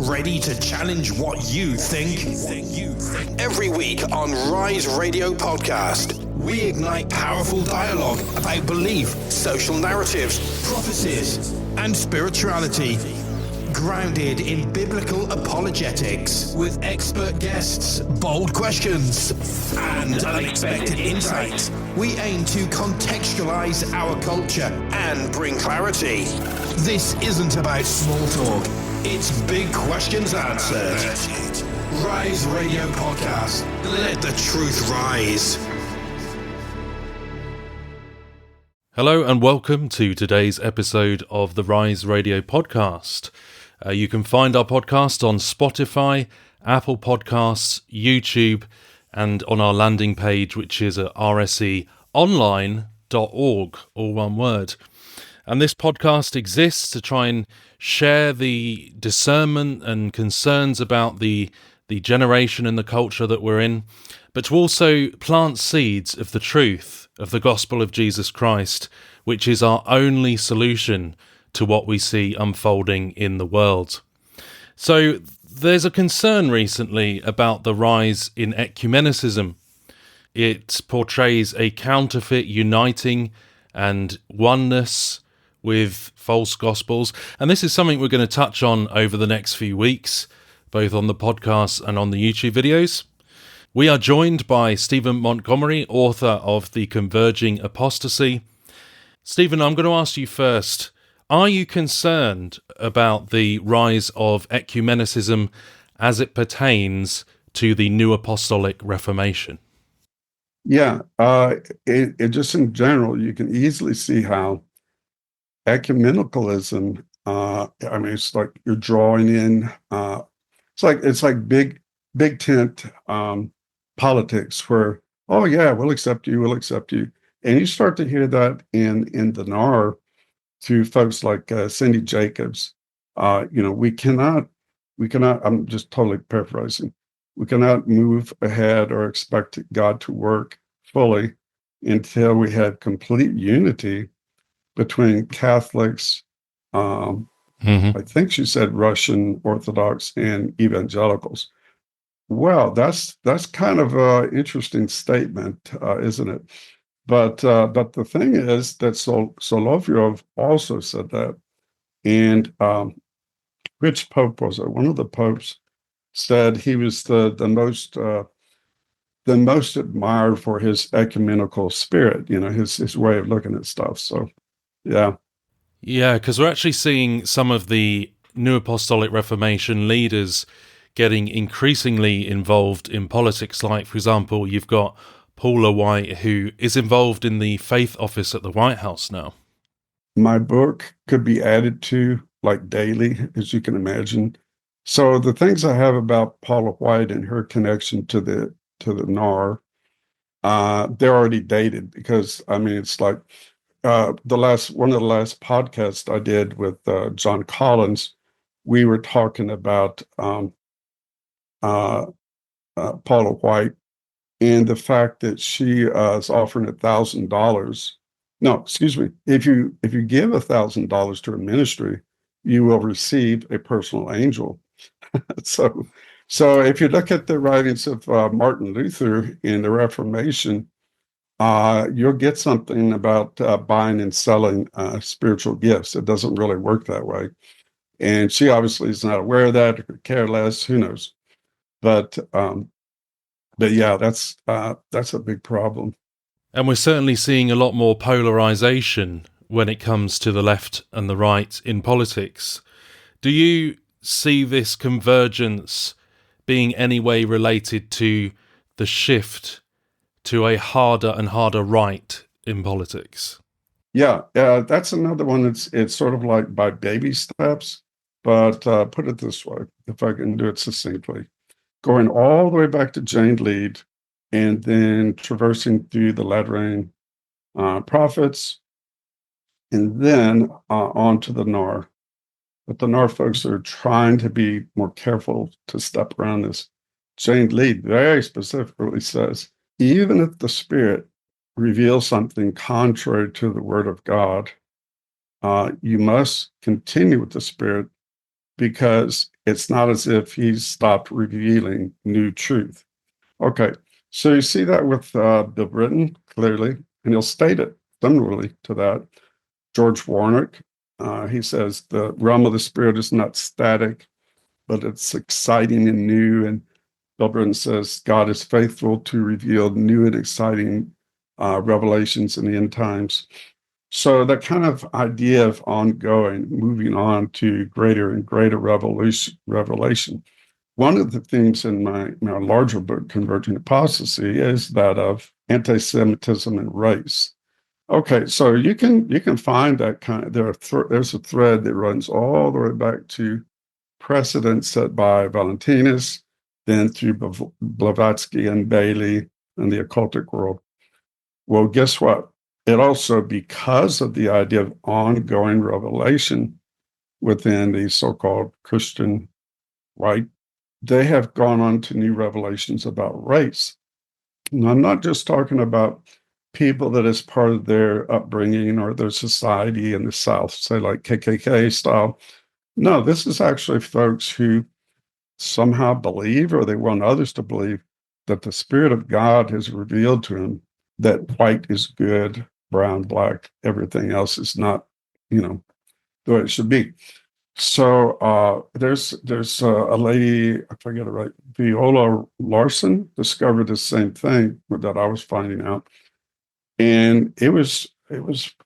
Ready to challenge what you think? Every week on Rise Radio Podcast, we ignite powerful dialogue about belief, social narratives, prophecies, and spirituality, grounded in biblical apologetics with expert guests, bold questions, and unexpected insights. We aim to contextualize our culture and bring clarity. This isn't about small talk. It's big questions answered. Rise Radio Podcast. Let the truth rise. Hello and welcome to today's episode of the Rise Radio Podcast. You can find our podcast on Spotify, Apple Podcasts, YouTube, and on our landing page, which is at rseonline.org, all one word. And this podcast exists to try and share the discernment and concerns about the generation and the culture that we're in, but to also plant seeds of the truth of the gospel of Jesus Christ, which is our only solution to what we see unfolding in the world. So there's a concern recently about the rise in ecumenicism. It portrays a counterfeit uniting and oneness with false gospels, and this is something we're going to touch on over the next few weeks, both on the podcast and on the YouTube videos. We are joined by Stephen Montgomery, author of the Converging Apostasy. Stephen, I'm going to ask you first, are you concerned about the rise of ecumenicism as it pertains to the New Apostolic Reformation? Yeah, it just in general, you can easily see how ecumenicalism, it's like you're drawing in, it's like big tent politics where, oh yeah, we'll accept you. And you start to hear that in the NAR through folks like Cindy Jacobs. We cannot, I'm just totally paraphrasing, we cannot move ahead or expect God to work fully until we have complete unity between Catholics, I think she said Russian Orthodox and evangelicals. Well, that's kind of an interesting statement, isn't it? But the thing is that Solovyov also said that, and which pope was it? One of the popes said he was the most admired for his ecumenical spirit, his way of looking at stuff. So, yeah. Yeah, because we're actually seeing some of the New Apostolic Reformation leaders getting increasingly involved in politics. Like, for example, you've got Paula White, who is involved in the faith office at the White House now. My book could be added to, like, daily, as you can imagine. So the things I have about Paula White and her connection to the NAR, they're already dated because, it's like one of the last podcasts I did with John Collins, we were talking about Paula White and the fact that she is offering $1,000. No, excuse me. If you give $1,000 to a ministry, you will receive a personal angel. So if you look at the writings of Martin Luther in the Reformation, you'll get something about buying and selling spiritual gifts. It doesn't really work that way. And she obviously is not aware of that or could care less, who knows. But yeah, that's a big problem. And we're certainly seeing a lot more polarization when it comes to the left and the right in politics. Do you see this convergence being any way related to the shift to a harder and harder right in politics? Yeah, that's another one. It's sort of like by baby steps, but put it this way, if I can do it succinctly. Going all the way back to Jane Lead and then traversing through the Lateran prophets and then on to the NAR. But the NAR folks are trying to be more careful to step around this. Jane Lead very specifically says, even if the Spirit reveals something contrary to the Word of God, you must continue with the Spirit because it's not as if he's stopped revealing new truth. Okay, so you see that with Bill Britton, clearly, and he'll state it similarly to that. George Warnock, he says, the realm of the spirit is not static, but it's exciting and new. And Bill Britton says, God is faithful to reveal new and exciting revelations in the end times. So that kind of idea of ongoing, moving on to greater and greater revelation. One of the themes in my larger book, Converging Apostasy, is that of anti-Semitism and race. Okay, so you can find that kind of, there's a thread that runs all the way back to precedents set by Valentinus, then through Blavatsky and Bailey and the Occultic World. Well, guess what? It also, because of the idea of ongoing revelation within the so-called Christian right, they have gone on to new revelations about race. And I'm not just talking about people that is part of their upbringing or their society in the South, say like KKK style. No, this is actually folks who somehow believe, or they want others to believe, that the Spirit of God has revealed to them that white is good, brown, black, everything else is not, the way it should be. So there's a lady, I forget it right, Viola Larson discovered the same thing that I was finding out, and it was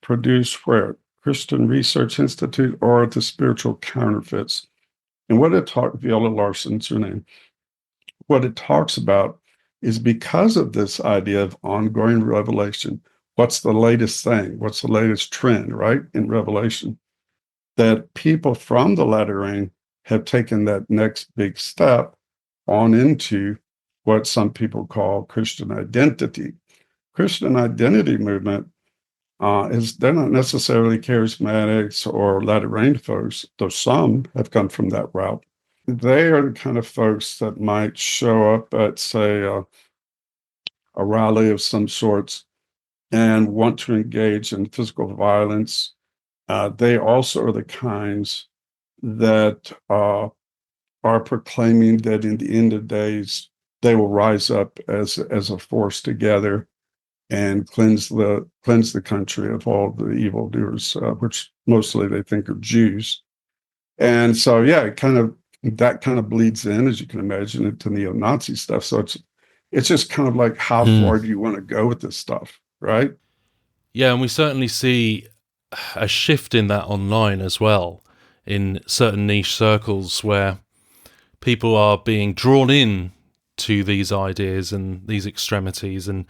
produced where Christian Research Institute or the Spiritual Counterfeits. And what it talked, Viola Larson's her name, what it talks about is because of this idea of ongoing revelation, what's the latest thing? What's the latest trend, right, in revelation? That people from the latter rain have taken that next big step on into what some people call Christian identity. Christian identity movement they're not necessarily charismatics or latter rain folks, though some have come from that route. They are the kind of folks that might show up at, say, a rally of some sorts and want to engage in physical violence. They also are the kinds that are proclaiming that in the end of days, they will rise up as a force together and cleanse the country of all the evildoers, which mostly they think are Jews. And so, yeah, that kind of bleeds in, as you can imagine, into neo-Nazi stuff. So it's just kind of like, how far do you want to go with this stuff, right? Yeah, and we certainly see a shift in that online as well, in certain niche circles where people are being drawn in to these ideas and these extremities. And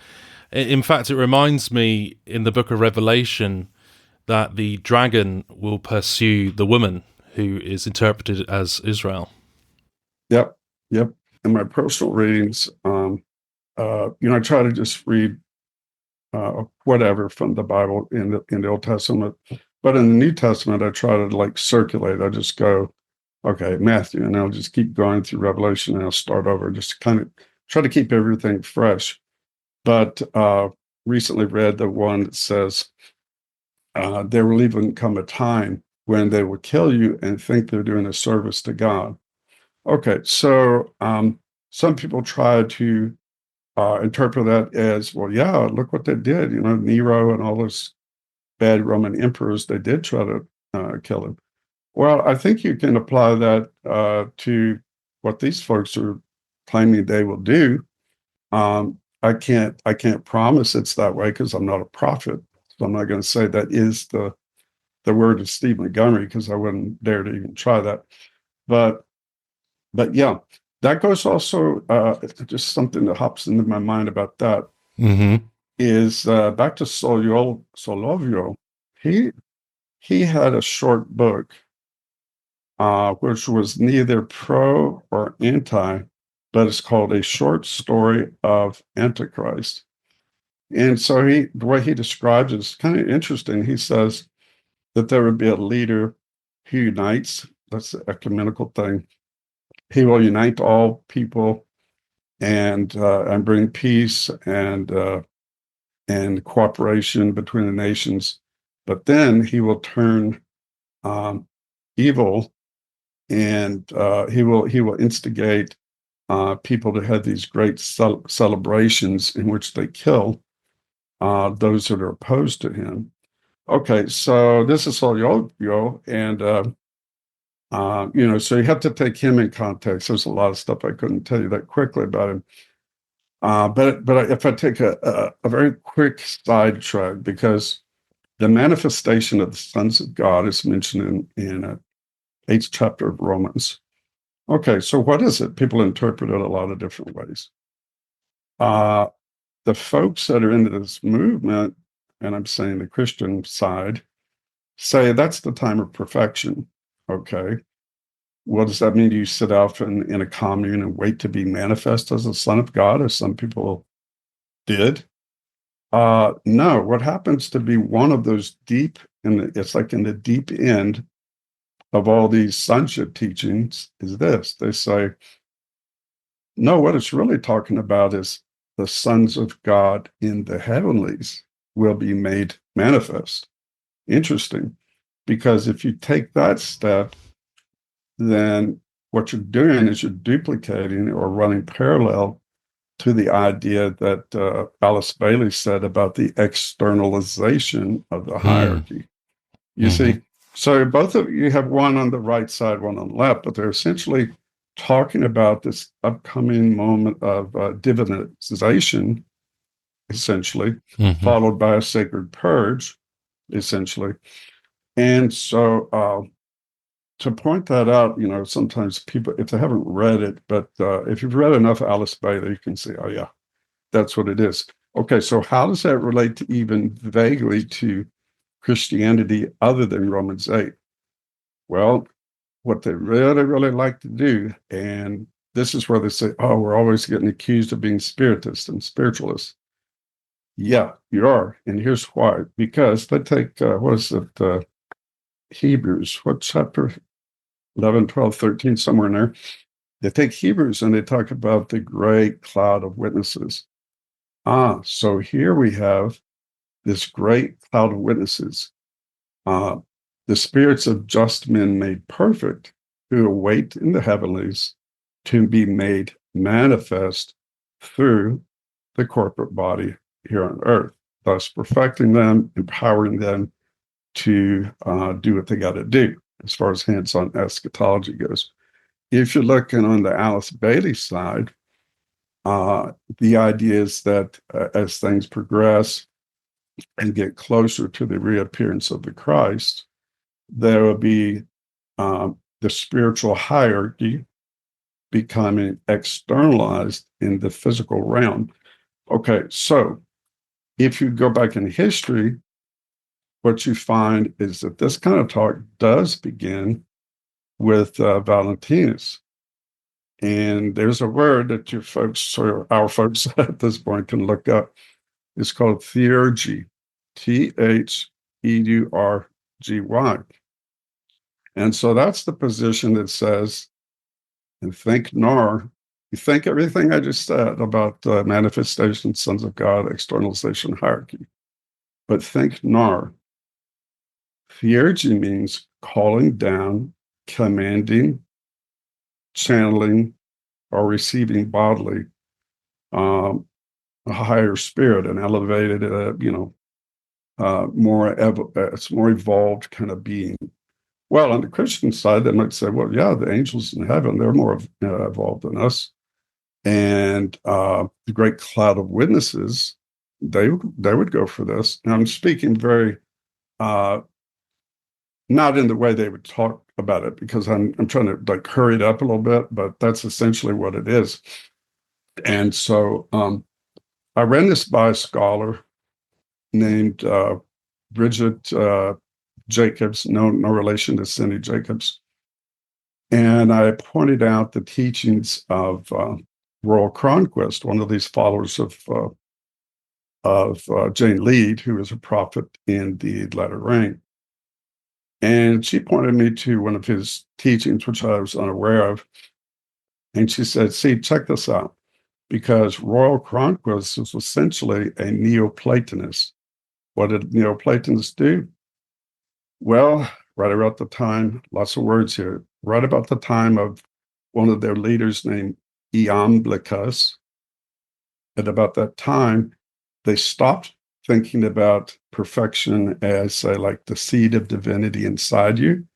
in fact, it reminds me in the book of Revelation that the dragon will pursue the woman who is interpreted as Israel. Yep. In my personal readings, I try to just read whatever from the Bible in the Old Testament, but in the New Testament, I try to circulate. I just go, okay, Matthew, and I'll just keep going through Revelation, and I'll start over, just to kind of try to keep everything fresh. But recently read the one that says, there will even come a time when they will kill you and think they're doing a service to God. Okay, so some people try to interpret that as, well, yeah, look what they did. Nero and all those bad Roman emperors, they did try to kill him. Well, I think you can apply that to what these folks are claiming they will do. I can't promise it's that way because I'm not a prophet. So I'm not going to say that is the word of Stephen Montgomery, because I wouldn't dare to even try that. But yeah, that goes also, just something that hops into my mind about that is back to Solovio. He had a short book, which was neither pro or anti, but it's called A Short Story of Antichrist. And so the way he describes it is kind of interesting. He says that there would be a leader who unites. That's the ecumenical thing. He will unite all people and bring peace and cooperation between the nations. But then he will turn evil and he will instigate people to have these great celebrations in which they kill those that are opposed to him. Okay, so this is all yo, and so you have to take him in context. There's a lot of stuff I couldn't tell you that quickly about him. But if I take a very quick sidetrack, because the manifestation of the sons of God is mentioned in 8th chapter of Romans. Okay, so what is it? People interpret it a lot of different ways. The folks that are into this movement, and I'm saying the Christian side, say that's the time of perfection. Okay. What does that mean? Do you sit out in a commune and wait to be manifest as a son of God, as some people did? No. What happens to be one of those it's like in the deep end of all these sonship teachings is this. They say, no, what it's really talking about is the sons of God in the heavenlies will be made manifest. Interesting, because if you take that step, then what you're doing is you're duplicating or running parallel to the idea that Alice Bailey said about the externalization of the hierarchy. You see, so both of you have one on the right side, one on the left, but they're essentially talking about this upcoming moment of divinization, essentially, followed by a sacred purge, essentially. And so to point that out, sometimes people, if they haven't read it, but if you've read enough Alice Bailey, you can see, oh yeah, that's what it is. Okay, so how does that relate to even vaguely to Christianity other than Romans 8? Well, what they really, really like to do, and this is where they say, oh, we're always getting accused of being spiritists and spiritualists. Yeah, you are. And here's why. Because they take, Hebrews, what chapter? 11, 12, 13, somewhere in there. They take Hebrews and they talk about the great cloud of witnesses. So here we have this great cloud of witnesses. The spirits of just men made perfect, who await in the heavenlies to be made manifest through the corporate body here on earth, thus perfecting them, empowering them to do what they got to do as far as hands-on eschatology goes. If you're looking on the Alice Bailey side, the idea is that as things progress and get closer to the reappearance of the Christ, there will be the spiritual hierarchy becoming externalized in the physical realm. Okay, so if you go back in history, what you find is that this kind of talk does begin with Valentinus. And there's a word that you folks, or our folks at this point, can look up. It's called theurgy, Theurgy. And so that's the position that says, and think NAR, you think everything I just said about manifestation, sons of God, externalization, hierarchy, but think NAR. Theurgy means calling down, commanding, channeling, or receiving bodily a higher spirit, an elevated, it's more evolved kind of being. Well, on the Christian side, they might say, well, yeah, the angels in heaven, they're more evolved than us. And the great cloud of witnesses, they would go for this. And I'm speaking very, not in the way they would talk about it, because I'm trying to like hurry it up a little bit, but that's essentially what it is. And so I ran this by a scholar named Bridget Jacobs, no relation to Cindy Jacobs. And I pointed out the teachings of Royal Cronquist, one of these followers of Jane Lead, who is a prophet in the latter rain. And she pointed me to one of his teachings, which I was unaware of. And she said, see, check this out. Because Royal Cronquist was essentially a Neoplatonist. What did Neoplatonists do? Well, right around the time, lots of words here. right about the time of one of their leaders named Iamblichus. At about that time, they stopped thinking about perfection as, say, like the seed of divinity inside you.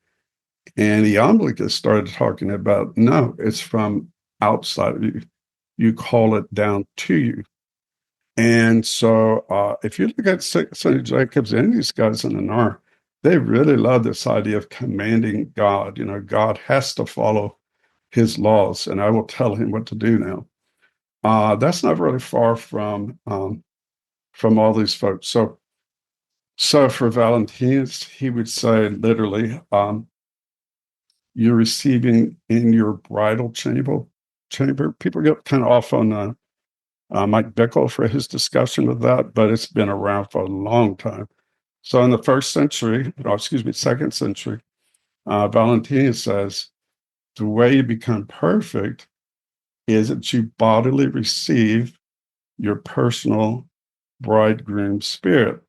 And Iamblichus started talking about, no, it's from outside of you. You call it down to you. And so if you look at St. Jacobs and these guys in the NAR, they really love this idea of commanding God. You know, God has to follow his laws, and I will tell him what to do now. That's not really far from all these folks. So for Valentinus, he would say literally, you're receiving in your bridal chamber. People get kind of off on Mike Bickle for his discussion of that, but it's been around for a long time. So in the second century, Valentinus says, the way you become perfect is that you bodily receive your personal bridegroom spirit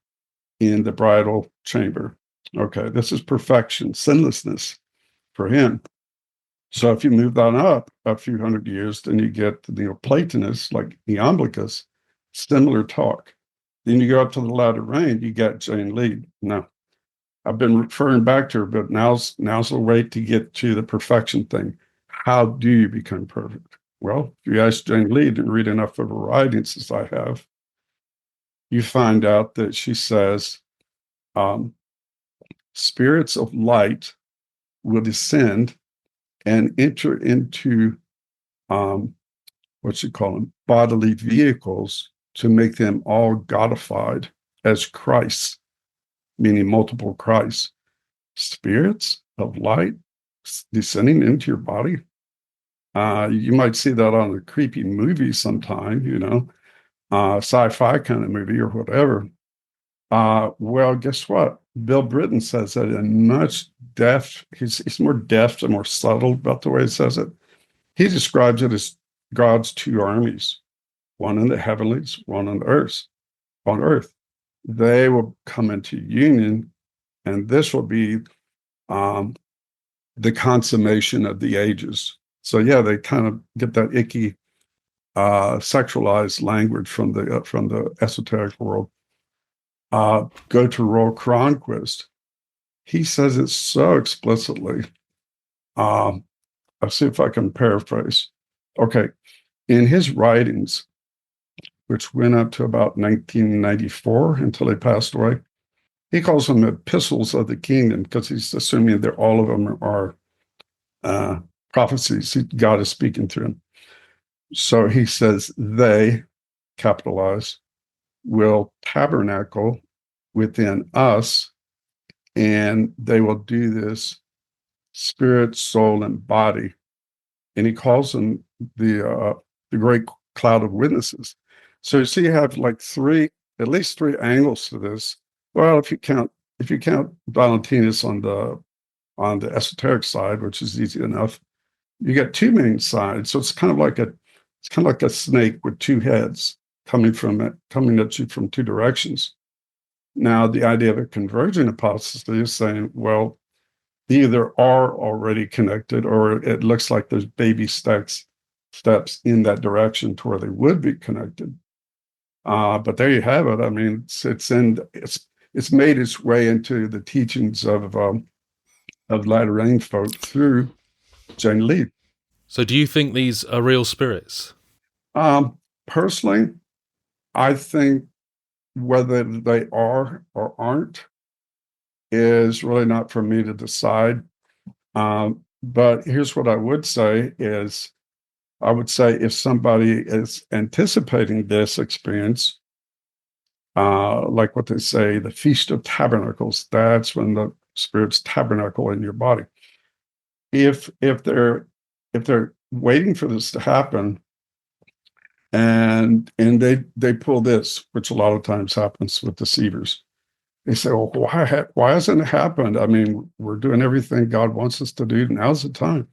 in the bridal chamber. Okay, this is perfection, sinlessness for him. So if you move on up a few hundred years, then you get the Neoplatonists like Iamblichus, similar talk. Then you go up to the latter rain, you get Jane Lead. Now, I've been referring back to her, but now's the way to get to the perfection thing. How do you become perfect? Well, if you ask Jane Lead and read enough of her writings as I have, you find out that she says, spirits of light will descend and enter into bodily vehicles to make them all godified as Christ, meaning multiple Christs. Spirits of light descending into your body. You might see that on a creepy movie sometime, sci-fi kind of movie or whatever. Well, guess what? Bill Britton says that in much depth. He's more deft and more subtle about the way he says it. He describes it as God's two armies, one in the heavenlies, one on earth. They will come into union, and this will be the consummation of the ages. So yeah, they kind of get that icky sexualized language from the esoteric world. Go to Royal Cronquist. He says it so explicitly. I'll see if I can paraphrase. Okay, in his writings, which went up to about 1994 until he passed away, he calls them epistles of the kingdom because he's assuming that all of them are prophecies. God is speaking through him. So he says they, capitalize, will tabernacle within us, and they will do this spirit, soul, and body. And he calls them the great cloud of witnesses. So you see, you have like at least three angles to this. Well, if you count Valentinus on the esoteric side, which is easy enough, you get two main sides. So it's kind of like a snake with two heads coming at you from two directions. Now, the idea of a converging apostasy is saying, well, either are already connected, or it looks like there's baby steps in that direction to where they would be connected. But there you have it. I mean, it's made its way into the teachings of latter rain folk through Jane Lee. So, do you think these are real spirits? Personally, I think whether they are or aren't is really not for me to decide. But here's what I would say is, I would say if somebody is anticipating this experience, like what they say, the Feast of Tabernacles, that's when the spirits tabernacle in your body. If they're waiting for this to happen, and they pull this, which a lot of times happens with deceivers. They say, well, why hasn't it happened? I mean, we're doing everything God wants us to do. Now's the time.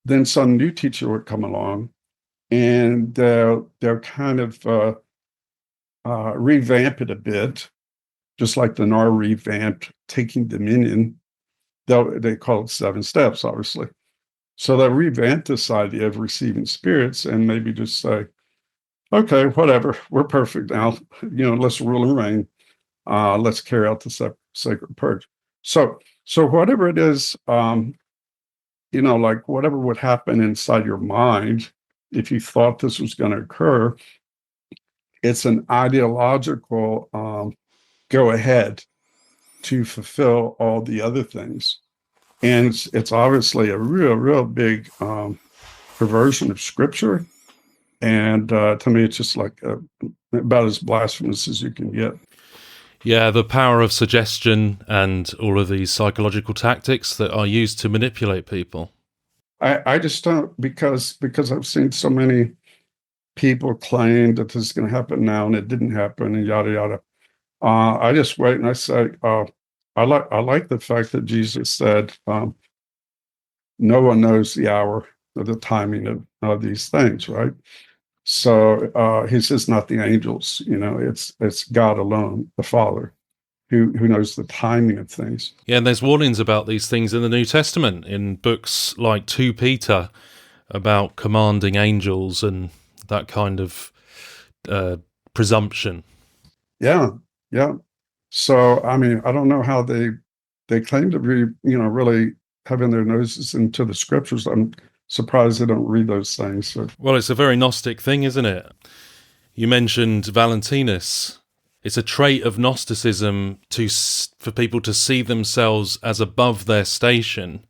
Then some new teacher would come along, and they'll kind of revamp it a bit, just like the NAR revamped Taking Dominion. They call it 7 steps, obviously. So they revamp this idea of receiving spirits and maybe just say, okay, whatever, we're perfect now. Let's rule and reign. Let's carry out the sacred purge. So whatever it is, like whatever would happen inside your mind, if you thought this was going to occur, it's an ideological go ahead to fulfill all the other things. And it's obviously a real big perversion of scripture. And to me, it's just like about as blasphemous as you can get. Yeah, the power of suggestion and all of these psychological tactics that are used to manipulate people. I just don't, because I've seen so many people claim that this is going to happen now and it didn't happen and yada yada. I just wait and I say, I like the fact that Jesus said, no one knows the hour or the timing of these things, right? So he says, not the angels, it's God alone, the Father, who knows the timing of things. Yeah, and there's warnings about these things in the New Testament, in books like 2 Peter, about commanding angels and that kind of presumption. Yeah. So, I mean, I don't know how they claim to be, really having their noses into the scriptures. I'm surprised they don't read those things. So. Well, it's a very Gnostic thing, isn't it? You mentioned Valentinus. It's a trait of Gnosticism for people to see themselves as above their station,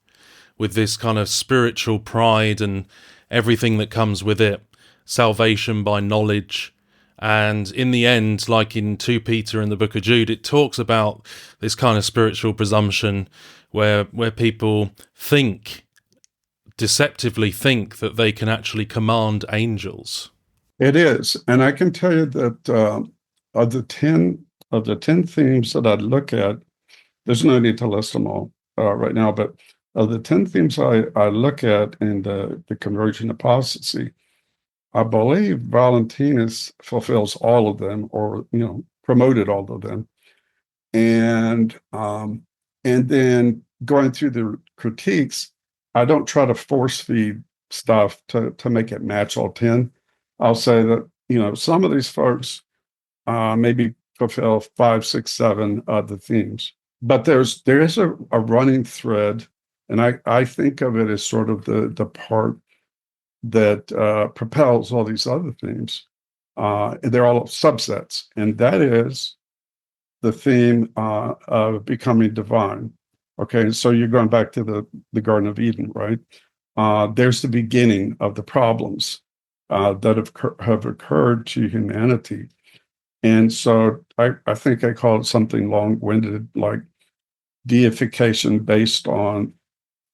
with this kind of spiritual pride and everything that comes with it, salvation by knowledge. And in the end, like in 2 Peter and the book of Jude, it talks about this kind of spiritual presumption where people deceptively think that they can actually command angels. It is. And I can tell you that of the 10 themes that I'd look at, there's no need to list them all right now, but of the 10 themes I look at in the Converging Apostasy, I believe Valentinus fulfills all of them, or promoted all of them. And then going through the critiques, I don't try to force feed stuff to make it match all 10. I'll say that, some of these folks maybe fulfill 5, 6, 7 of the themes. But there is a running thread, and I think of it as sort of the part that propels all these other themes. They're all subsets, and that is the theme of becoming divine. Okay, so you're going back to the Garden of Eden, right? There's the beginning of the problems that have occurred to humanity. And so I think I call it something long-winded, like deification based on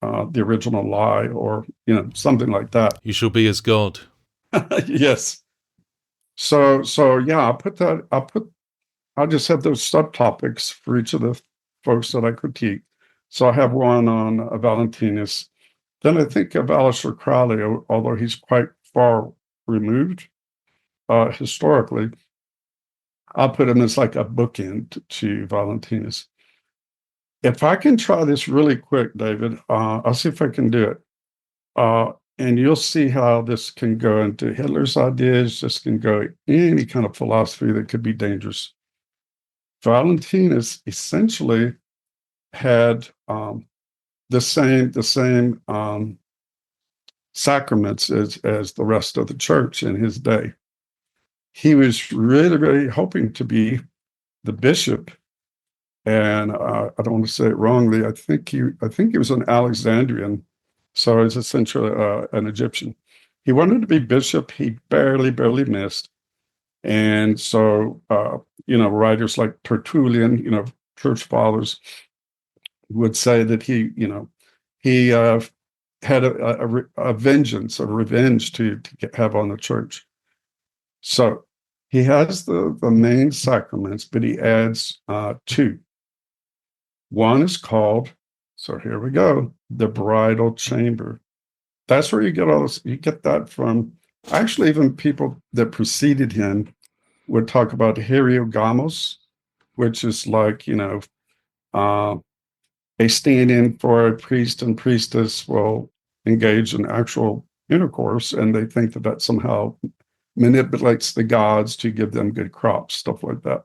the original lie, or something like that. You shall be as God. Yes. So yeah, I'll just have those subtopics for each of the folks that I critique. So I have one on Valentinus. Then I think of Aleister Crowley, although he's quite far removed historically. I'll put him as like a bookend to Valentinus. If I can try this really quick, David, I'll see if I can do it. And you'll see how this can go into Hitler's ideas. This can go any kind of philosophy that could be dangerous. Valentinus essentially had the same sacraments as the rest of the church in his day. He was really hoping to be the bishop. And I don't want to say it wrongly. I think he was an Alexandrian, so he's essentially an Egyptian. He wanted to be bishop. He barely missed. And so, writers like Tertullian, church fathers, would say that he had a vengeance, a revenge to have on the church. So he has the main sacraments, but he adds 2. One is called, so here we go, the bridal chamber. That's where you get all this. You get that from, actually, even people that preceded him would talk about hierogamos, which is like, a stand-in for a priest and priestess will engage in actual intercourse, and they think that somehow manipulates the gods to give them good crops, stuff like that.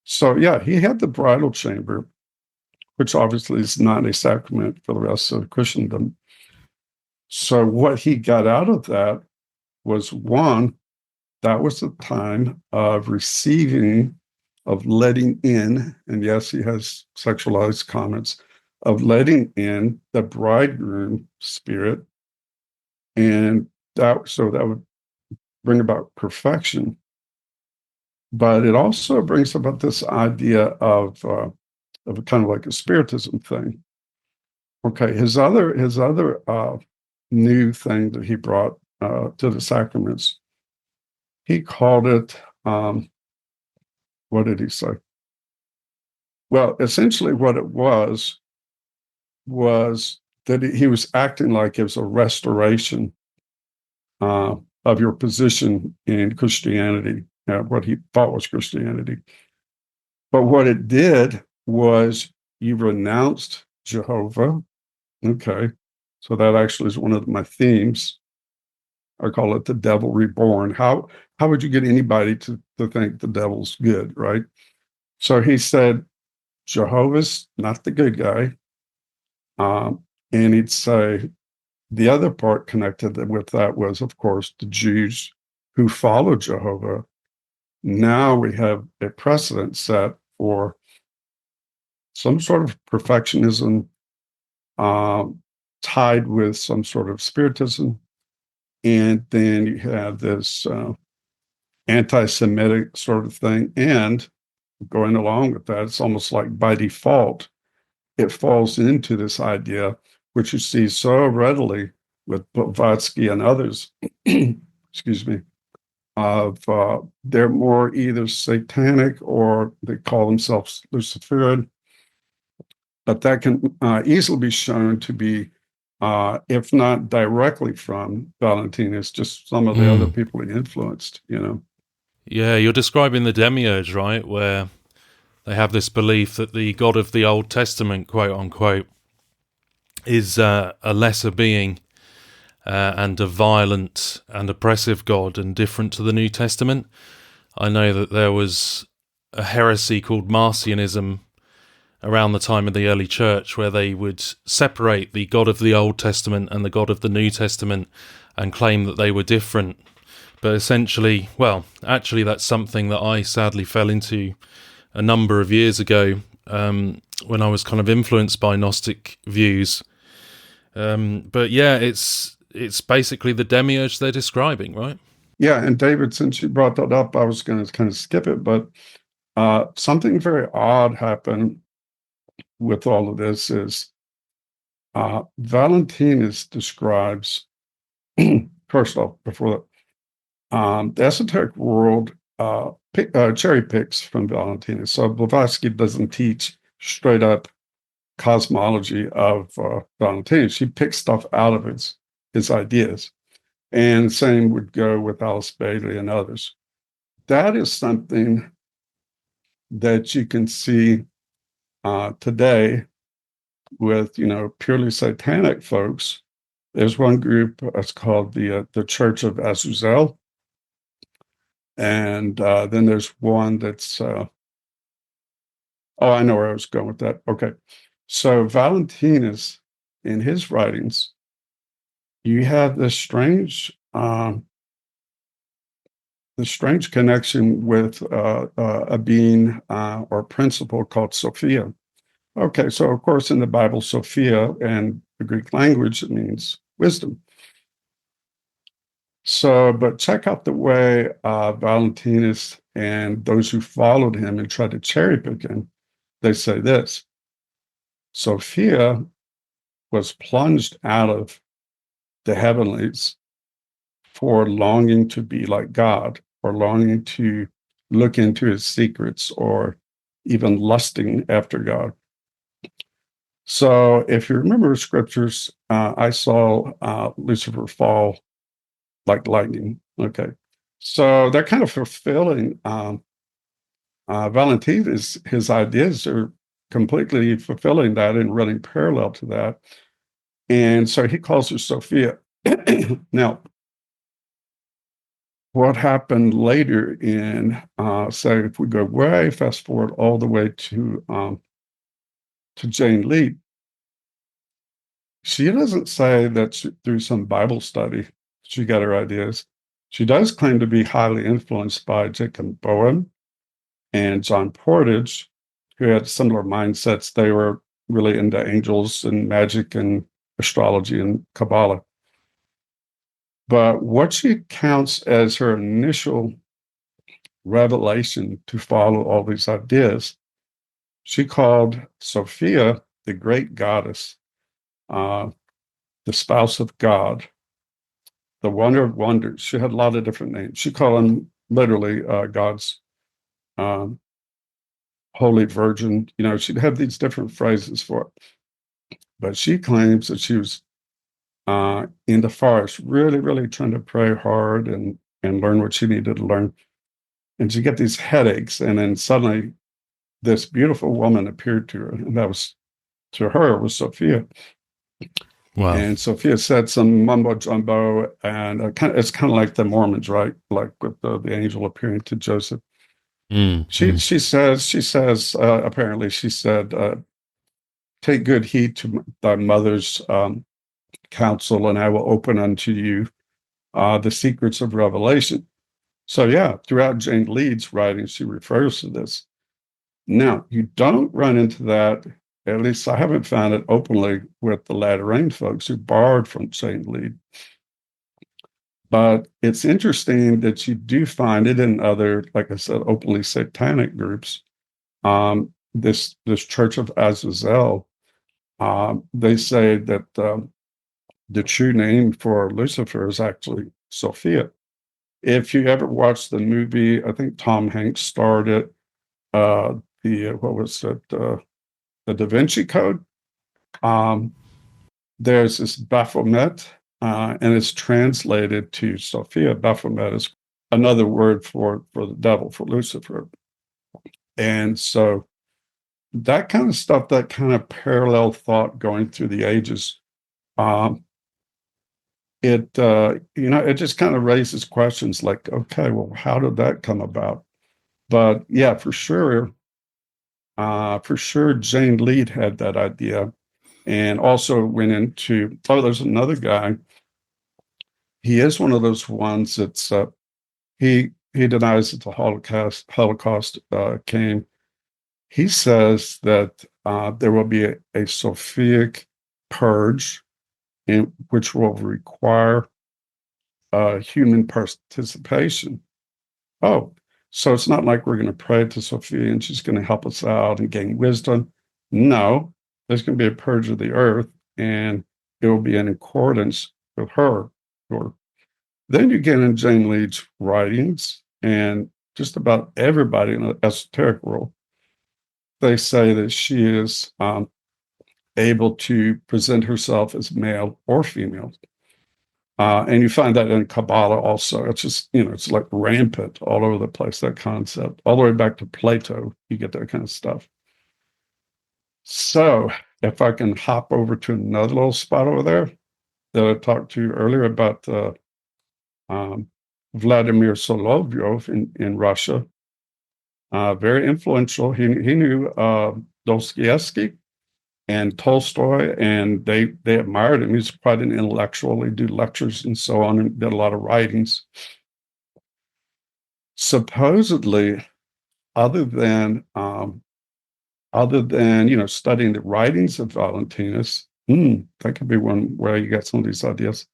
So yeah, he had the bridal chamber, which obviously is not a sacrament for the rest of Christendom. So what he got out of that was, one, that was the time of receiving, of letting in, and yes, he has sexualized comments, of letting in the bridegroom spirit. And so that would bring about perfection. But it also brings about this idea of a kind of like a spiritism thing. Okay, his other new thing that he brought to the sacraments, he called it, what did he say? Well, essentially what it was that he was acting like it was a restoration of your position in Christianity, what he thought was Christianity. But what it did was you renounced Jehovah. Okay, so that actually is one of my themes. I call it the devil reborn. How would you get anybody to think the devil's good, right? So he said, Jehovah's not the good guy. And he'd say the other part connected with that was, of course, the Jews who followed Jehovah. Now we have a precedent set for some sort of perfectionism tied with some sort of spiritism. And then you have this anti-Semitic sort of thing. And going along with that, it's almost like by default, it falls into this idea, which you see so readily with Blavatsky and others, excuse me, of they're more either satanic or they call themselves Luciferian. But that can easily be shown to be, if not directly from Valentinus, just some of the other people he influenced, Yeah, you're describing the demiurge, right? Where they have this belief that the God of the Old Testament, quote unquote, is a lesser being and a violent and oppressive God and different to the New Testament. I know that there was a heresy called Marcionism around the time of the early church where they would separate the God of the Old Testament and the God of the New Testament and claim that they were different. But essentially, well, actually that's something that I sadly fell into a number of years ago when I was kind of influenced by Gnostic views. But yeah, it's basically the demiurge they're describing, right? Yeah, and David, since you brought that up, I was going to kind of skip it, but something very odd happened with all of this is Valentinus describes, first off, before that, the esoteric world cherry picks from Valentinus. So Blavatsky doesn't teach straight up cosmology of Valentinus. He picks stuff out of his ideas. And same would go with Alice Bailey and others. That is something that you can see today with, purely satanic folks. There's one group that's called the Church of Azuzel. And then there's one that's, I know where I was going with that. Okay. So Valentinus, in his writings, you have this strange connection with a being or principle called Sophia. Okay, so of course in the Bible, Sophia and the Greek language, it means wisdom. So, but check out the way Valentinus and those who followed him and tried to cherry pick him, they say this: Sophia was plunged out of the heavenlies for longing to be like God, or longing to look into his secrets, or even lusting after God. So if you remember scriptures, I saw Lucifer fall like lightning. Okay. So they're kind of fulfilling Valentinus, his ideas are completely fulfilling that and running parallel to that. And so he calls her Sophia. Now, what happened later in, say, if we go way fast forward all the way to Jane Lead, she doesn't say that through some Bible study she got her ideas. She does claim to be highly influenced by Jacob Boehme and John Portage, who had similar mindsets. They were really into angels and magic and astrology and Kabbalah. But what she counts as her initial revelation to follow all these ideas, she called Sophia the great goddess, the spouse of God, the wonder of wonders. She had a lot of different names. She called them literally God's Holy Virgin. You know, she'd have these different phrases for it. But she claims that she was in the forest, really, really trying to pray hard and learn what she needed to learn. And she get these headaches, and then suddenly this beautiful woman appeared to her, and that was, to her, was Sophia. Wow. And Sophia said some mumbo jumbo, and it's kind of like the Mormons, right? Like with the angel appearing to Joseph. She says apparently she said, "Take good heed to thy mother's counsel, and I will open unto you the secrets of revelation." So yeah, throughout Jane Lead's writing, she refers to this. Now, you don't run into that, at least I haven't found it openly, with the Latter Rain folks who borrowed from Jane Lead. But it's interesting that you do find it in other, like I said, openly satanic groups. This Church of Azazel, they say that the true name for Lucifer is actually Sophia. If you ever watched the movie, I think Tom Hanks starred it, what was it, the Da Vinci Code? There's this Baphomet, and it's translated to Sophia. Baphomet is another word for the devil, for Lucifer. And so that kind of stuff, that kind of parallel thought going through the ages, it just kind of raises questions like, okay, well, how did that come about? But yeah, for sure, Jane Lead had that idea, and also went into, there's another guy. He is one of those ones that's, he denies that the Holocaust came. He says that there will be a Sophietic purge, which will require human participation. Oh, so it's not like we're going to pray to Sophia and she's going to help us out and gain wisdom. No, there's going to be a purge of the earth, and it will be in accordance with her. Or then you get in Jane Lead's writings, and just about everybody in the esoteric world, they say that she is able to present herself as male or female. And you find that in Kabbalah also. It's just, it's like rampant all over the place, that concept. All the way back to Plato, you get that kind of stuff. So if I can hop over to another little spot over there that I talked to you earlier about Vladimir Solovyov in Russia, very influential. He knew Dostoevsky and Tolstoy, and they admired him. He's quite an intellectual. He did lectures and so on, and did a lot of writings. Supposedly, other than studying the writings of Valentinus, that could be one where you get some of these ideas,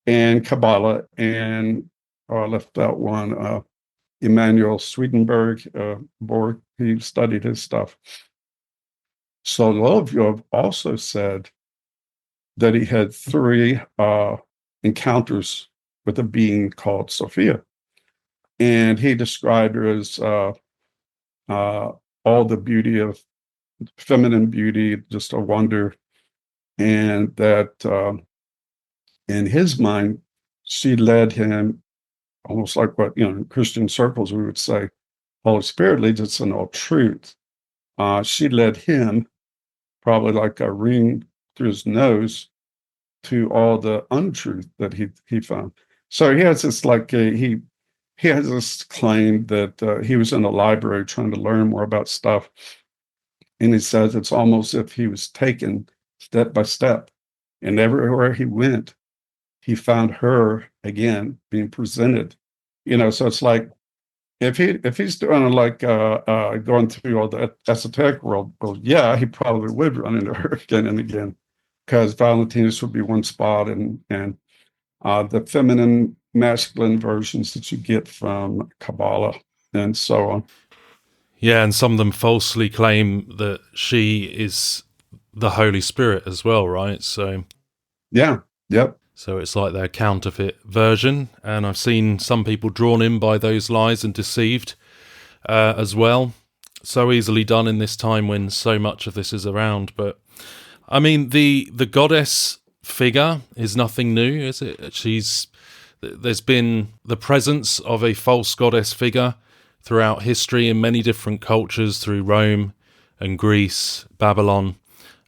and Kabbalah, and I left out one, Emanuel Swedenborg, he studied his stuff. Solovyov also said that he had 3 encounters with a being called Sophia, and he described her as all the beauty of feminine beauty, just a wonder, and that in his mind, she led him, almost like what in Christian circles we would say, Holy Spirit leads us in all truth. She led him, probably like a ring through his nose, to all the untruth that he found. So he has this he has this claim that he was in a library trying to learn more about stuff, and he says it's almost as if he was taken step by step, and everywhere he went, he found her again being presented. So it's like if he's doing going through all the esoteric world, well, yeah, he probably would run into her again and again, because Valentinus would be one spot, and the feminine, masculine versions that you get from Kabbalah and so on. Yeah, and some of them falsely claim that she is the Holy Spirit as well, right? So yeah, yep. So it's like their counterfeit version, and I've seen some people drawn in by those lies and deceived as well. So easily done in this time when so much of this is around. But I mean, the goddess figure is nothing new, is it? There's been the presence of a false goddess figure throughout history in many different cultures, through Rome and Greece, Babylon,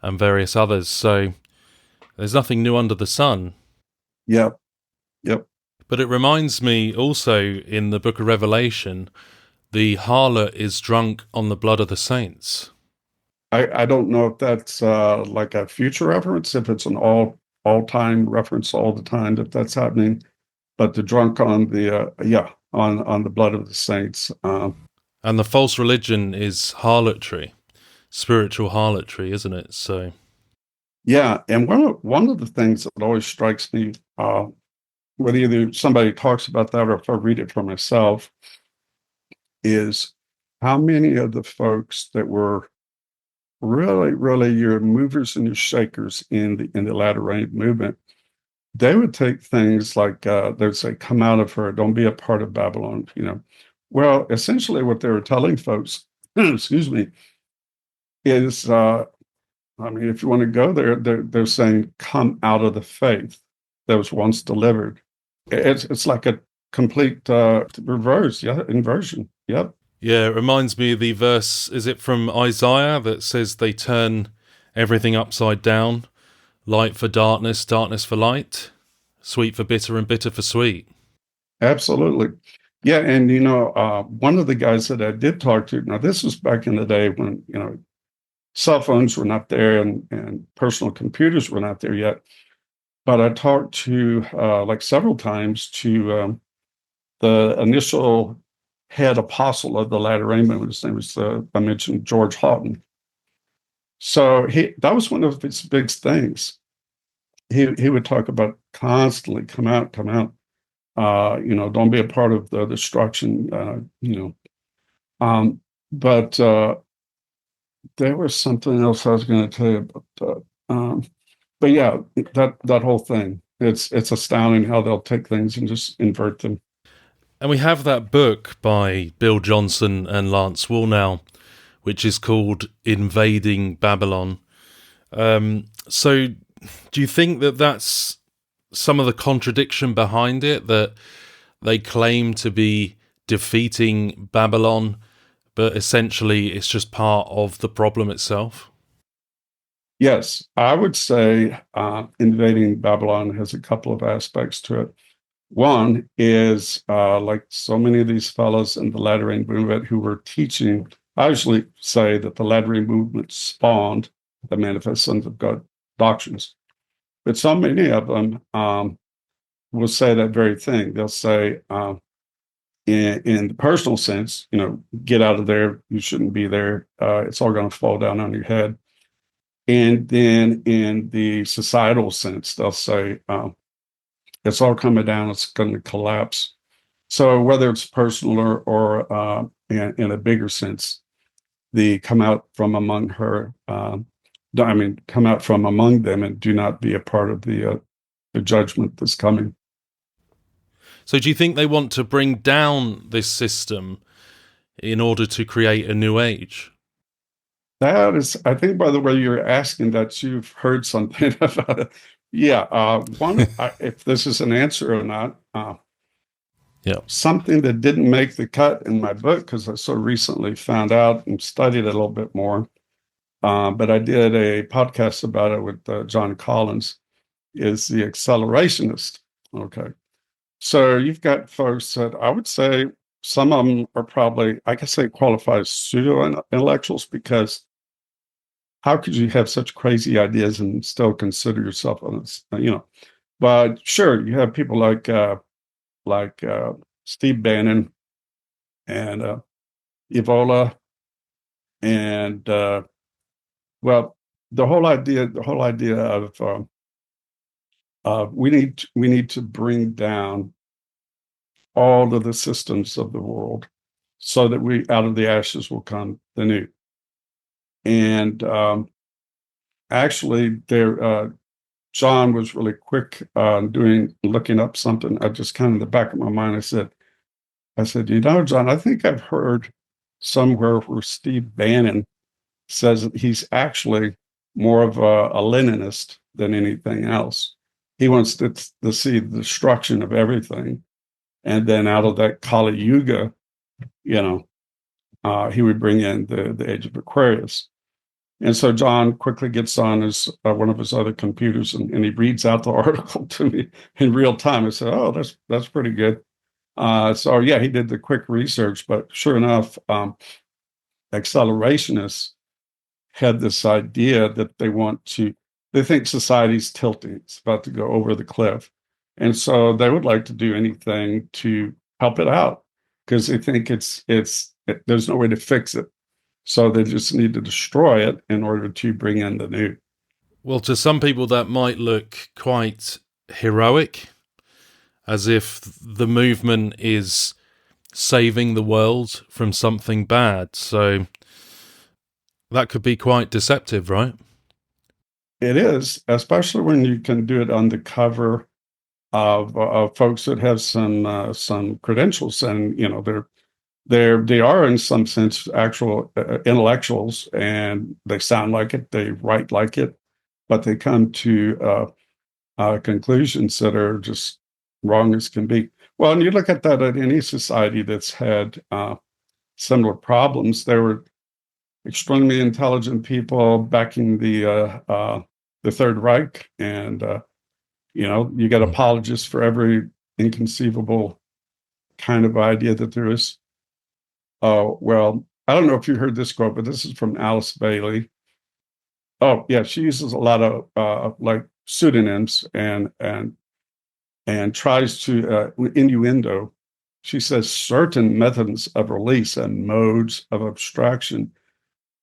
and various others. So there's nothing new under the sun. Yep. But it reminds me also, in the book of Revelation, the harlot is drunk on the blood of the saints. I don't know if that's like a future reference, if it's an all-time reference all the time that's happening, but the drunk on the on the blood of the saints. And the false religion is harlotry, spiritual harlotry, isn't it? So yeah, and one of the things that always strikes me, whether either somebody talks about that or if I read it for myself, is how many of the folks that were really, really your movers and your shakers in the latter rain movement, they would take things like they'd say, "Come out of her, don't be a part of Babylon." Well, essentially, what they were telling folks, excuse me, is if you want to go there, they're saying, "Come out of the faith that was once delivered." It's like a complete inversion. Yep. Yeah, it reminds me of the verse, is it from Isaiah, that says they turn everything upside down, light for darkness, darkness for light, sweet for bitter, and bitter for sweet. Absolutely. Yeah, and one of the guys that I did talk to, now this was back in the day when cell phones were not there and personal computers were not there yet. But I talked to several times to the initial head apostle of the latter rain movement. His name was I mentioned George Houghton. So that was one of his big things. He would talk about constantly, come out, don't be a part of the destruction, but there was something else I was going to tell you about that. But yeah, that whole thing, it's astounding how they'll take things and just invert them. And we have that book by Bill Johnson and Lance Wallnau, which is called Invading Babylon. So do you think that that's some of the contradiction behind it, that they claim to be defeating Babylon, but essentially it's just part of the problem itself? Yes, I would say Invading Babylon has a couple of aspects to it. One is like so many of these fellows in the latter rain movement who were teaching, I usually say that the latter rain movement spawned the manifest sons of God doctrines. But so many of them will say that very thing. They'll say, in the personal sense, get out of there. You shouldn't be there. It's all going to fall down on your head. And then in the societal sense, they'll say, it's all coming down. It's going to collapse. So whether it's personal or in a bigger sense, the come out from among her, come out from among them and do not be a part of the judgment that's coming. So do you think they want to bring down this system in order to create a new age? That is, I think, by the way you're asking that, you've heard something about it. Yeah. If this is an answer or not, something that didn't make the cut in my book, because I so recently found out and studied it a little bit more. But I did a podcast about it with John Collins. is the accelerationist. Okay. So you've got folks that I would say some of them are probably, I guess they qualify as pseudo-intellectuals, because how could you have such crazy ideas and still consider yourself but sure, you have people like Steve Bannon and Evola and well, the whole idea of we need to bring down all of the systems of the world so that we out of the ashes will come the new. And actually, John was really quick looking up something. I just kind of in the back of my mind, I said, John, I think I've heard somewhere where Steve Bannon says that he's actually more of a Leninist than anything else. He wants to see the destruction of everything. And then out of that Kali Yuga, he would bring in the age of Aquarius. And so John quickly gets on one of his other computers and he reads out the article to me in real time. I said, oh, that's pretty good. So yeah, he did the quick research, but sure enough, accelerationists had this idea that they think society's tilting, it's about to go over the cliff. And so they would like to do anything to help it out because they think there's no way to fix it. So they just need to destroy it in order to bring in the new. Well, to some people that might look quite heroic, as if the movement is saving the world from something bad. So that could be quite deceptive, right? It is, especially when you can do it on the cover of folks that have some credentials, and they are in some sense actual intellectuals, and they sound like it, they write like it, but they come to conclusions that are just wrong as can be. Well, and you look at that at any society that's had similar problems. There were extremely intelligent people backing the Third Reich, and you get apologists for every inconceivable kind of idea that there is. Well, I don't know if you heard this quote, but this is from Alice Bailey. Oh, yeah, she uses a lot of like pseudonyms and tries to innuendo. She says certain methods of release and modes of abstraction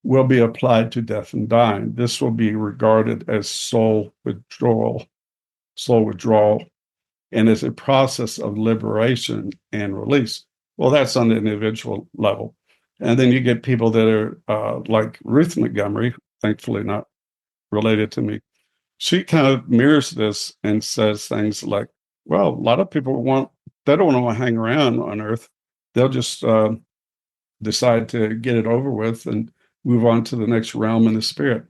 will be applied to death and dying. This will be regarded as soul withdrawal, and as a process of liberation and release. Well, that's on the individual level. And then you get people that are like Ruth Montgomery, thankfully not related to me. She kind of mirrors this and says things like, well, a lot of people they don't want to hang around on Earth. They'll just decide to get it over with and move on to the next realm in the spirit.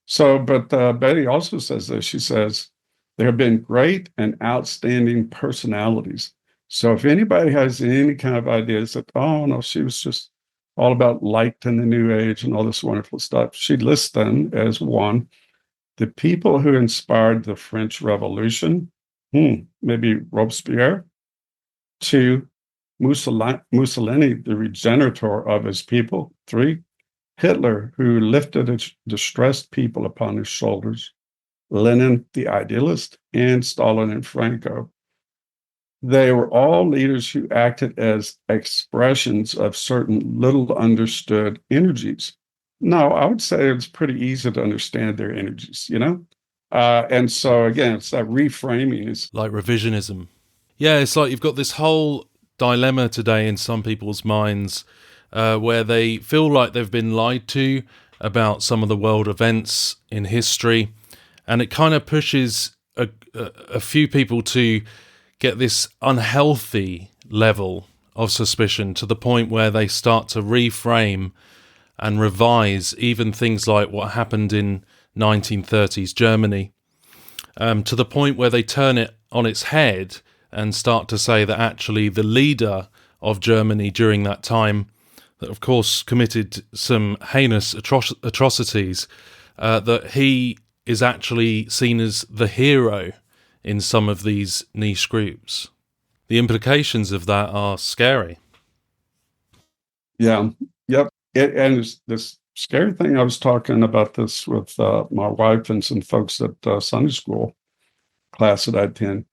So, but Betty also says this. She says, there have been great and outstanding personalities. So if anybody has any kind of ideas that, oh, no, she was just all about light and the new age and all this wonderful stuff, she lists them as one, the people who inspired the French Revolution, maybe Robespierre. Two, Mussolini, the regenerator of his people. Three, Hitler, who lifted distressed people upon his shoulders. Lenin, the idealist, and Stalin and Franco. They were all leaders who acted as expressions of certain little understood energies. No, I would say it's pretty easy to understand their energies, And so, again, it's that reframing. Is like revisionism. Yeah, it's like you've got this whole dilemma today in some people's minds where they feel like they've been lied to about some of the world events in history. And it kind of pushes a few people to get this unhealthy level of suspicion to the point where they start to reframe and revise even things like what happened in 1930s Germany, to the point where they turn it on its head and start to say that actually the leader of Germany during that time, that of course committed some heinous atrocities, that he is actually seen as the hero in some of these niche groups. The implications of that are scary. Yeah. Yep. And this scary thing, I was talking about this with my wife and some folks at Sunday school class that I attend,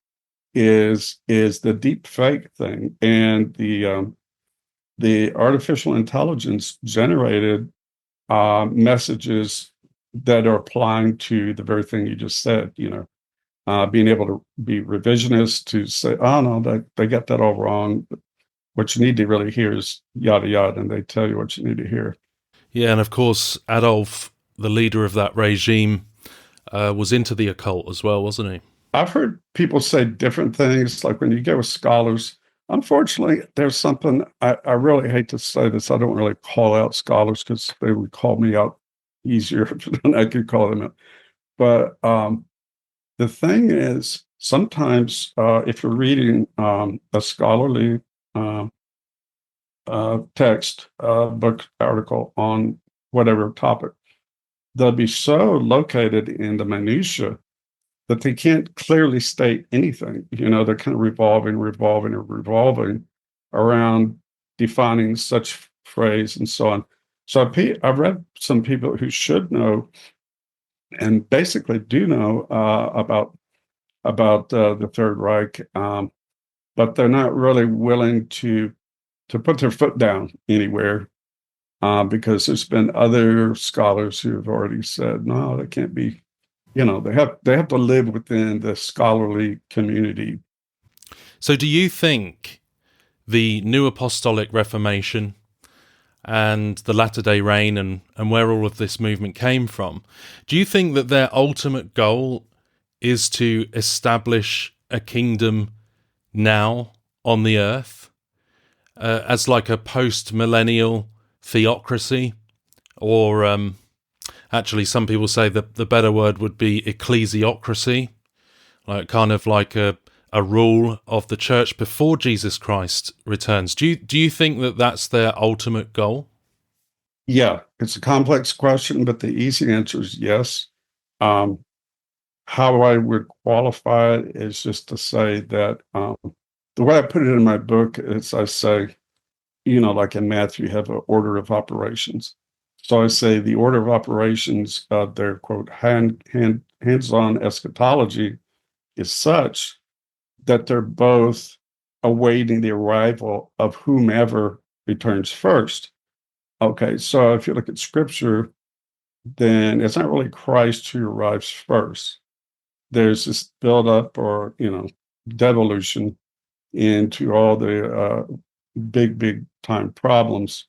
is the deep fake thing and the artificial intelligence generated messages that are applying to the very thing you just said, being able to be revisionist, to say, oh no, they got that all wrong. What you need to really hear is yada yada, and they tell you what you need to hear. Yeah, and of course, Adolf, the leader of that regime, was into the occult as well, wasn't he? I've heard people say different things, like when you get with scholars. Unfortunately, there's something, I really hate to say this. I don't really call out scholars because they would call me out easier than I could call them out. But the thing is, sometimes if you're reading a scholarly text, book, article on whatever topic, they'll be so located in the minutia that they can't clearly state anything. They're kind of revolving around defining such phrase and so on. So I've read some people who should know and basically do know about the Third Reich, but they're not really willing to put their foot down anywhere, because there's been other scholars who have already said, no, that can't be. They have to live within the scholarly community. So do you think the New Apostolic Reformation and the Latter-day Reign and where all of this movement came from, do you think that their ultimate goal is to establish a kingdom now on the earth as like a post-millennial theocracy? Or actually, some people say that the better word would be ecclesiocracy, kind of like a rule of the church before Jesus Christ returns. Do you think that that's their ultimate goal? Yeah, it's a complex question, but the easy answer is yes. How I would qualify it is just to say that the way I put it in my book is I say, like in math, you have an order of operations. So I say the order of operations of their, quote, hands-on eschatology is such that they're both awaiting the arrival of whomever returns first. Okay, so if you look at scripture, then it's not really Christ who arrives first. There's this build-up or, devolution into all the big time problems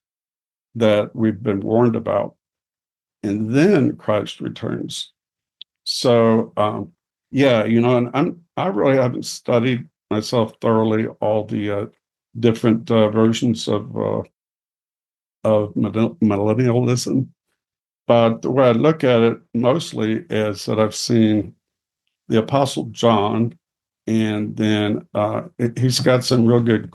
that we've been warned about. And then Christ returns. So, yeah, and I really haven't studied myself thoroughly all the different versions of millennialism. But the way I look at it mostly is that I've seen the Apostle John, and then he's got some real good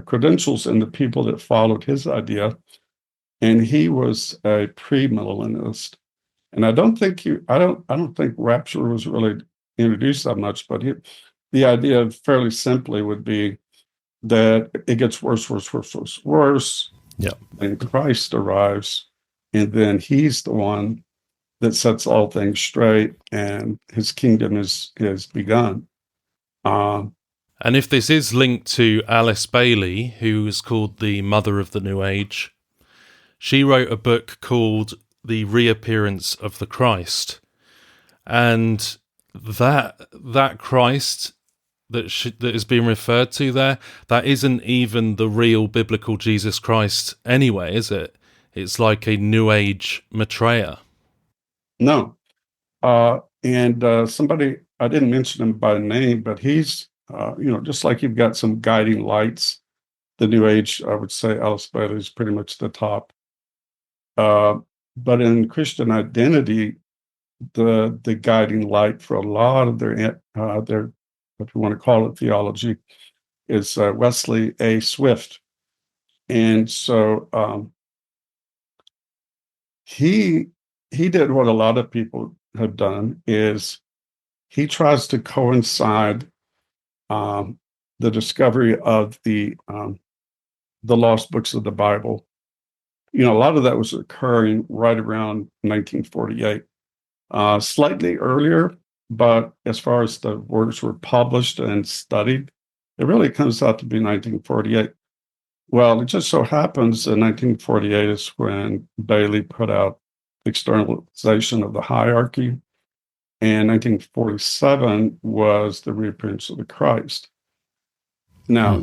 credentials in the people that followed his idea. And he was a premillennialist. And I don't think rapture was really introduced that much, but the idea fairly simply would be that it gets worse. Yeah. And Christ arrives, and then he's the one that sets all things straight, and his kingdom is begun. And if this is linked to Alice Bailey, who is called the mother of the New Age, she wrote a book called The Reappearance of the Christ. And that Christ that is being referred to there, that isn't even the real biblical Jesus Christ anyway, is it? It's like a New Age Maitreya. No. And somebody, I didn't mention him by name, but he's, just like you've got some guiding lights, the New Age, I would say Alice Bailey is pretty much the top. But in Christian identity, the guiding light for a lot of their, if you want to call it theology, is Wesley A. Swift. And so he did what a lot of people have done, is he tries to coincide the discovery of the lost books of the Bible. A lot of that was occurring right around 1948, slightly earlier, but as far as the works were published and studied, it really comes out to be 1948. Well, it just so happens that 1948 is when Bailey put out Externalization of the Hierarchy, and 1947 was the reappearance of the Christ. Now,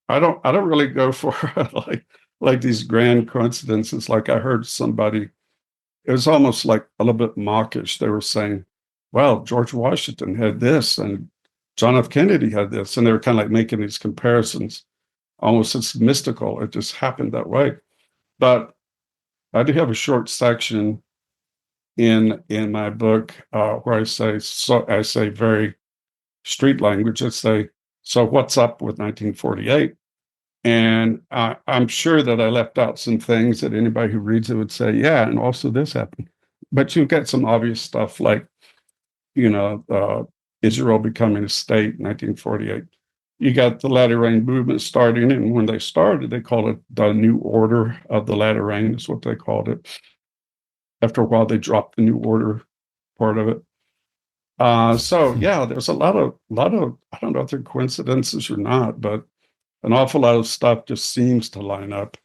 I don't really go for like these grand coincidences. Like I heard somebody, it was almost like a little bit mawkish. They were saying, well, George Washington had this and John F. Kennedy had this. And they were kind of like making these comparisons. Almost it's mystical. It just happened that way. But I do have a short section in my book where I say very street language. I say, so what's up with 1948? And I'm sure that I left out some things that anybody who reads it would say, yeah, and also this happened. But you get some obvious stuff like, Israel becoming a state in 1948. You got the Latter Rain movement starting, and when they started, they called it the New Order of the Latter Rain, is what they called it. After a while, they dropped the New Order part of it. So yeah, there's a lot of I don't know if they're coincidences or not, but an awful lot of stuff just seems to line up.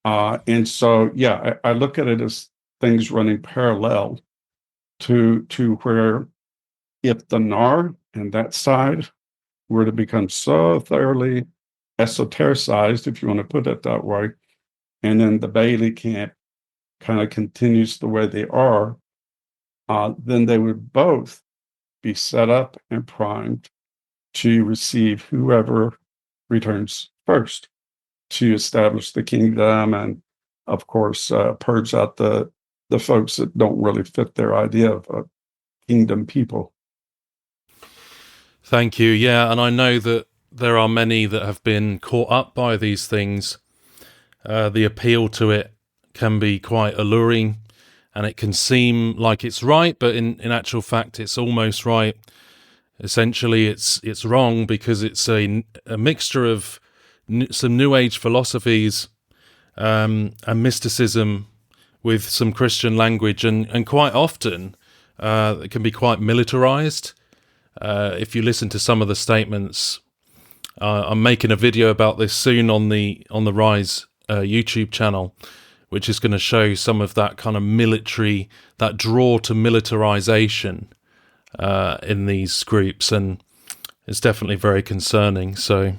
And so yeah, I look at it as things running parallel to where if the NAR and that side were to become so thoroughly esotericized, if you want to put it that way, and then the Bailey camp kind of continues the way they are, then they would both be set up and primed to receive whoever returns first to establish the kingdom and, of course, purge out the folks that don't really fit their idea of a kingdom people. Thank you. Yeah, and I know that there are many that have been caught up by these things. The appeal to it can be quite alluring, and it can seem like it's right, but in actual fact, it's almost right. Essentially, it's wrong because it's a mixture of some New Age philosophies and mysticism with some Christian language, and quite often it can be quite militarized. If you listen to some of the statements, I'm making a video about this soon on the Rise YouTube channel, which is going to show some of that kind of military, that draw to militarization in these groups, and it's definitely very concerning. So,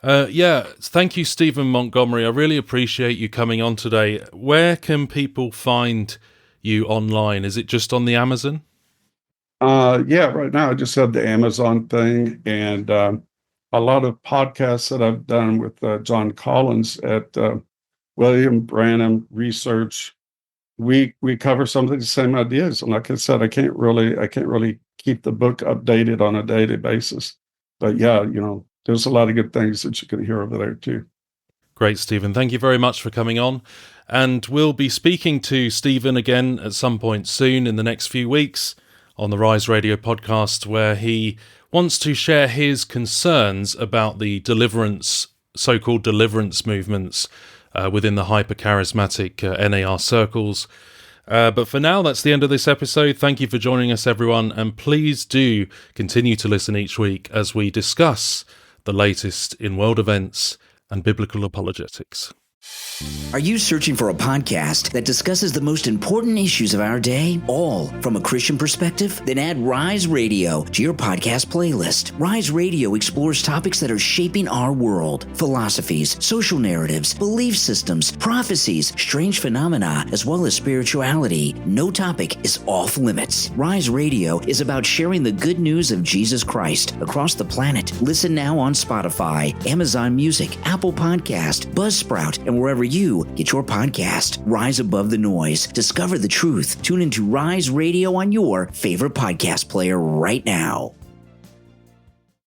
thank you, Stephen Montgomery. I really appreciate you coming on today. Where can people find you online? Is it just on the Amazon? Yeah, right now I just have the Amazon thing, and a lot of podcasts that I've done with John Collins at William Branham Research. We cover some of the same ideas, and like I said, I can't really keep the book updated on a daily basis. But yeah, there's a lot of good things that you can hear over there too. Great, Stephen. Thank you very much for coming on. And we'll be speaking to Stephen again at some point soon in the next few weeks on the Rise Radio podcast, where he wants to share his concerns about the so-called deliverance movements within the hyper-charismatic NAR circles. But for now, that's the end of this episode. Thank you for joining us, everyone, and please do continue to listen each week as we discuss the latest in world events and biblical apologetics. Are you searching for a podcast that discusses the most important issues of our day, all from a Christian perspective? Then add Rise Radio to your podcast playlist. Rise Radio explores topics that are shaping our world: philosophies, social narratives, belief systems, prophecies, strange phenomena, as well as spirituality. No topic is off limits. Rise Radio is about sharing the good news of Jesus Christ across the planet. Listen now on Spotify, Amazon Music, Apple Podcast, Buzzsprout, and wherever you get your podcast. Rise above the noise. Discover the truth. Tune into Rise Radio on your favorite podcast player right now.